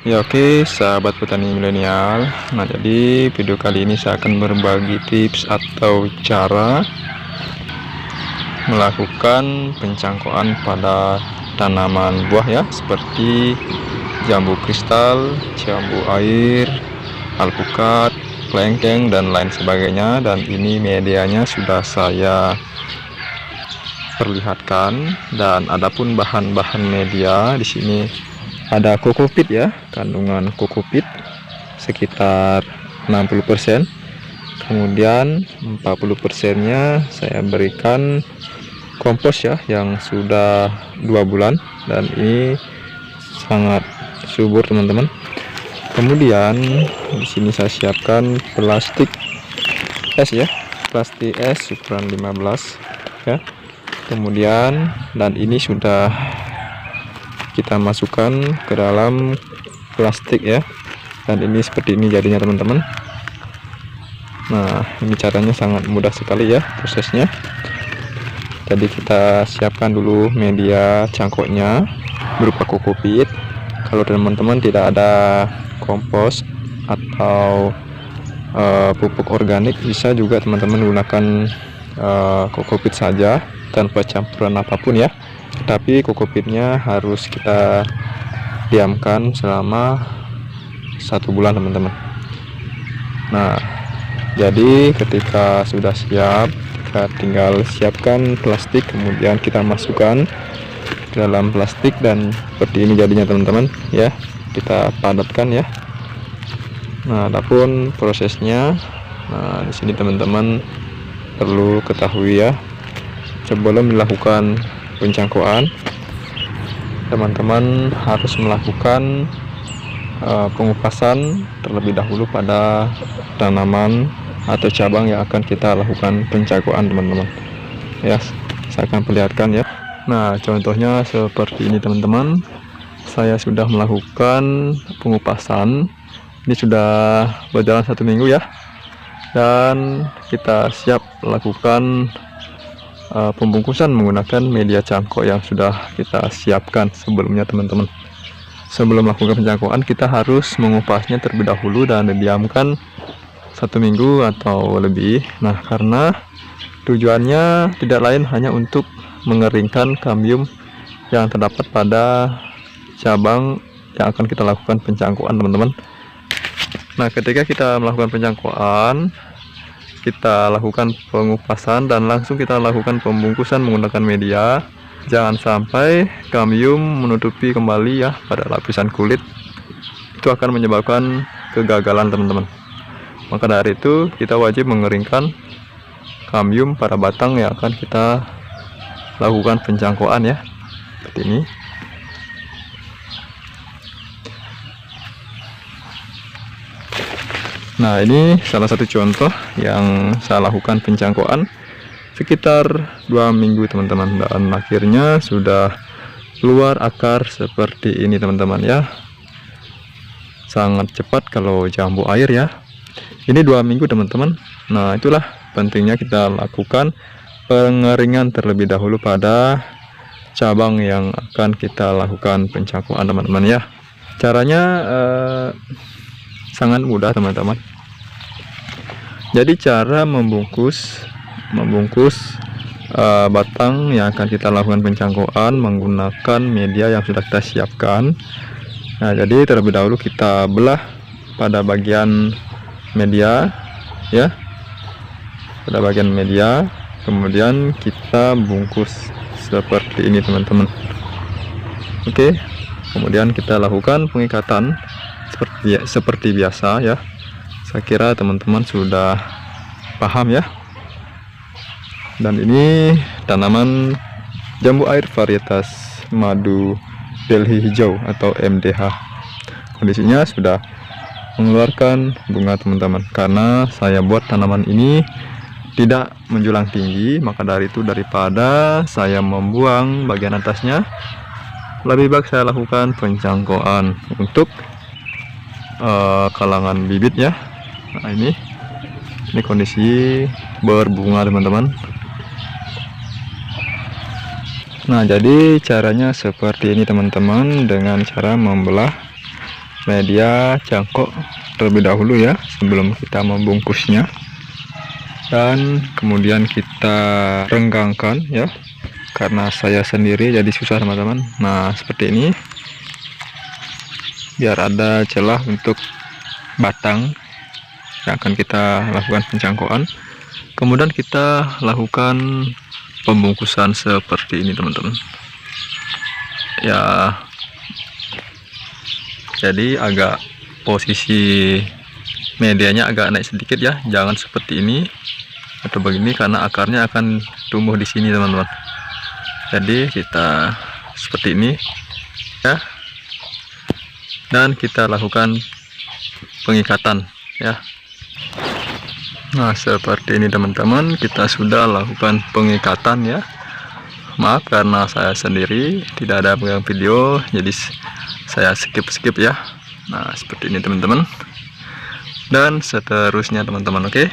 Ya oke, sahabat petani milenial. Nah, jadi video kali ini saya akan berbagi tips atau cara melakukan pencangkokan pada tanaman buah ya, seperti jambu kristal, jambu air, alpukat, kelengkeng dan lain sebagainya. Dan ini medianya sudah saya perlihatkan, dan adapun bahan-bahan media di sini ada kokopit ya, kandungan kokopit sekitar 60%, kemudian 40%-nya saya berikan kompos ya yang sudah 2 bulan, dan ini sangat subur teman-teman. Kemudian di sini saya siapkan plastik es ya, plastik es ukuran 15 ya. Kemudian dan ini sudah kita masukkan ke dalam plastik ya, dan ini seperti ini jadinya teman-teman. Nah, ini caranya sangat mudah sekali ya prosesnya. Jadi kita siapkan dulu media cangkoknya berupa kokopit. Kalau teman-teman tidak ada kompos atau pupuk organik, bisa juga teman-teman gunakan kokopit saja tanpa campuran apapun ya. Tapi kokopitnya harus kita diamkan selama 1 bulan teman-teman. Nah, jadi ketika sudah siap, kita tinggal siapkan plastik, kemudian kita masukkan ke dalam plastik, dan seperti ini jadinya teman-teman ya. Kita padatkan ya. Nah, adapun prosesnya, nah di sini teman-teman perlu ketahui ya, sebelum dilakukan pencangkokan, teman-teman harus melakukan pengupasan terlebih dahulu pada tanaman atau cabang yang akan kita lakukan pencangkokan teman-teman ya. Saya akan perlihatkan ya. Nah, contohnya seperti ini teman-teman. Saya sudah melakukan pengupasan, ini sudah berjalan 1 minggu ya, dan kita siap lakukan pembungkusan menggunakan media cangkok yang sudah kita siapkan sebelumnya teman-teman. Sebelum melakukan pencangkokan, kita harus mengupasnya terlebih dahulu dan didiamkan 1 minggu atau lebih. Nah, karena tujuannya tidak lain hanya untuk mengeringkan kambium yang terdapat pada cabang yang akan kita lakukan pencangkokan teman-teman. Nah, ketika kita melakukan pencangkokan, kita lakukan pengupasan dan langsung kita lakukan pembungkusan menggunakan media. Jangan sampai kambium menutupi kembali ya pada lapisan kulit, itu akan menyebabkan kegagalan teman-teman. Maka dari itu kita wajib mengeringkan kambium pada batang yang akan kita lakukan pencangkokan ya, seperti ini. Nah, ini salah satu contoh yang saya lakukan pencangkokan sekitar 2 minggu teman-teman, dan akhirnya sudah keluar akar seperti ini teman-teman ya. Sangat cepat kalau jambu air ya. Ini 2 minggu teman-teman. Nah, itulah pentingnya kita lakukan pengeringan terlebih dahulu pada cabang yang akan kita lakukan pencangkokan teman-teman ya. Caranya sangat mudah teman-teman. Jadi cara membungkus batang yang akan kita lakukan pencangkokan menggunakan media yang sudah kita siapkan. Nah, jadi terlebih dahulu kita belah pada bagian media ya, pada bagian media, kemudian kita bungkus seperti ini teman-teman. Oke, kemudian kita lakukan pengikatan seperti biasa ya. Saya kira teman-teman sudah paham ya. Dan ini tanaman jambu air varietas madu Delhi hijau atau MDH. Kondisinya sudah mengeluarkan bunga teman-teman. Karena saya buat tanaman ini tidak menjulang tinggi, maka dari itu daripada saya membuang bagian atasnya, lebih baik saya lakukan pencangkokan untuk kalangan bibit ya. Nah, ini kondisi berbunga teman-teman. Nah, jadi caranya seperti ini teman-teman, dengan cara membelah media cangkok terlebih dahulu ya, sebelum kita membungkusnya. Dan kemudian kita renggangkan ya, karena saya sendiri jadi susah teman-teman. Nah seperti ini, biar ada celah untuk batang yang akan kita lakukan pencangkokan. Kemudian kita lakukan pembungkusan seperti ini teman-teman ya. Jadi agak posisi medianya agak naik sedikit ya, jangan seperti ini atau begini, karena akarnya akan tumbuh di sini teman-teman. Jadi kita seperti ini ya, dan kita lakukan pengikatan ya. Nah seperti ini teman-teman, kita sudah lakukan pengikatan ya. Maaf karena saya sendiri tidak ada pegang video, jadi saya skip ya. Nah seperti ini teman-teman, dan seterusnya teman-teman. Oke.